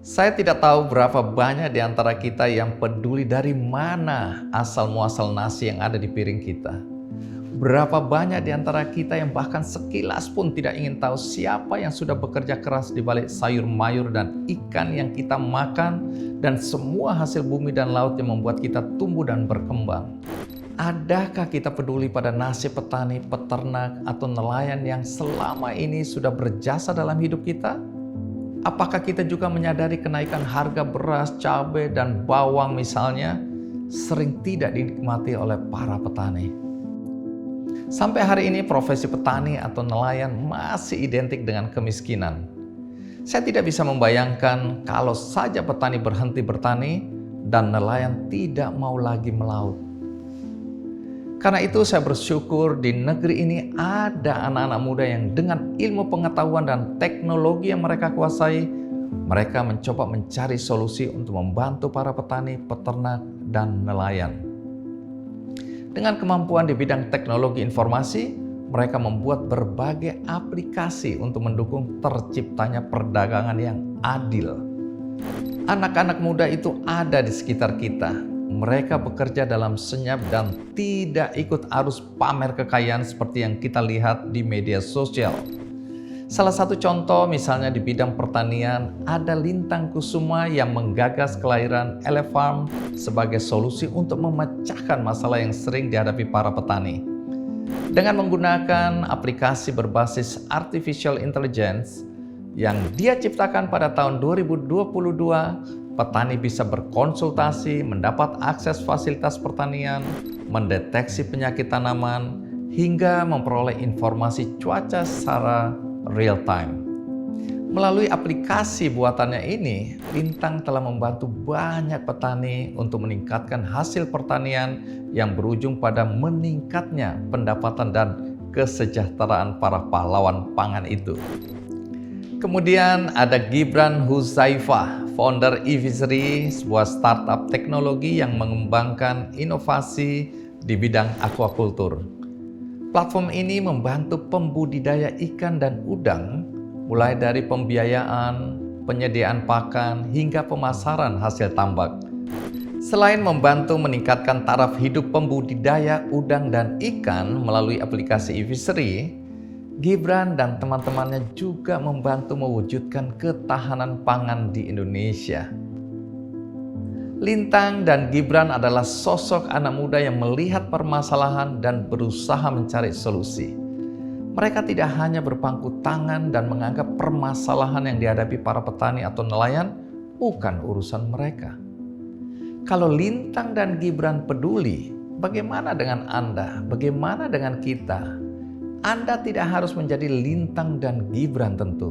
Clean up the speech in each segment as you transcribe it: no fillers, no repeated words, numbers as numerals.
Saya tidak tahu berapa banyak di antara kita yang peduli dari mana asal-muasal nasi yang ada di piring kita. Berapa banyak di antara kita yang bahkan sekilas pun tidak ingin tahu siapa yang sudah bekerja keras di balik sayur mayur dan ikan yang kita makan dan semua hasil bumi dan laut yang membuat kita tumbuh dan berkembang. Adakah kita peduli pada nasib petani, peternak, atau nelayan yang selama ini sudah berjasa dalam hidup kita? Apakah kita juga menyadari kenaikan harga beras, cabai, dan bawang misalnya sering tidak dinikmati oleh para petani? Sampai hari ini profesi petani atau nelayan masih identik dengan kemiskinan. Saya tidak bisa membayangkan kalau saja petani berhenti bertani dan nelayan tidak mau lagi melaut. Karena itu saya bersyukur di negeri ini ada anak-anak muda yang dengan ilmu pengetahuan dan teknologi yang mereka kuasai, mereka mencoba mencari solusi untuk membantu para petani, peternak, dan nelayan. Dengan kemampuan di bidang teknologi informasi, mereka membuat berbagai aplikasi untuk mendukung terciptanya perdagangan yang adil. Anak-anak muda itu ada di sekitar kita. Mereka bekerja dalam senyap dan tidak ikut arus pamer kekayaan seperti yang kita lihat di media sosial. Salah satu contoh misalnya di bidang pertanian, ada Lintang Kusuma yang menggagas kelahiran Elefarm sebagai solusi untuk memecahkan masalah yang sering dihadapi para petani. Dengan menggunakan aplikasi berbasis artificial intelligence yang dia ciptakan pada tahun 2022, petani bisa berkonsultasi, mendapat akses fasilitas pertanian, mendeteksi penyakit tanaman, hingga memperoleh informasi cuaca secara real time. Melalui aplikasi buatannya ini, Lintang telah membantu banyak petani untuk meningkatkan hasil pertanian yang berujung pada meningkatnya pendapatan dan kesejahteraan para pahlawan pangan itu. Kemudian ada Gibran Huzaifah, founder eVisery, sebuah startup teknologi yang mengembangkan inovasi di bidang aquaculture. Platform ini membantu pembudidaya ikan dan udang, mulai dari pembiayaan, penyediaan pakan, hingga pemasaran hasil tambak. Selain membantu meningkatkan taraf hidup pembudidaya udang dan ikan melalui aplikasi eVisery, Gibran dan teman-temannya juga membantu mewujudkan ketahanan pangan di Indonesia. Lintang dan Gibran adalah sosok anak muda yang melihat permasalahan dan berusaha mencari solusi. Mereka tidak hanya berpangku tangan dan menganggap permasalahan yang dihadapi para petani atau nelayan bukan urusan mereka. Kalau Lintang dan Gibran peduli, bagaimana dengan Anda? Bagaimana dengan kita? Anda tidak harus menjadi Lintang dan Gibran tentu,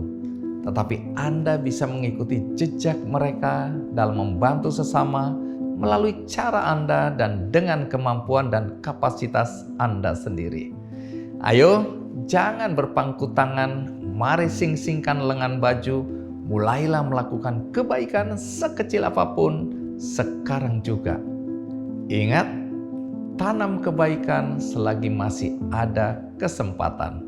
tetapi Anda bisa mengikuti jejak mereka dalam membantu sesama melalui cara Anda dan dengan kemampuan dan kapasitas Anda sendiri. Ayo, jangan berpangku tangan, mari sing-singkan lengan baju, mulailah melakukan kebaikan sekecil apapun sekarang juga. Ingat, tanam kebaikan selagi masih ada kesempatan.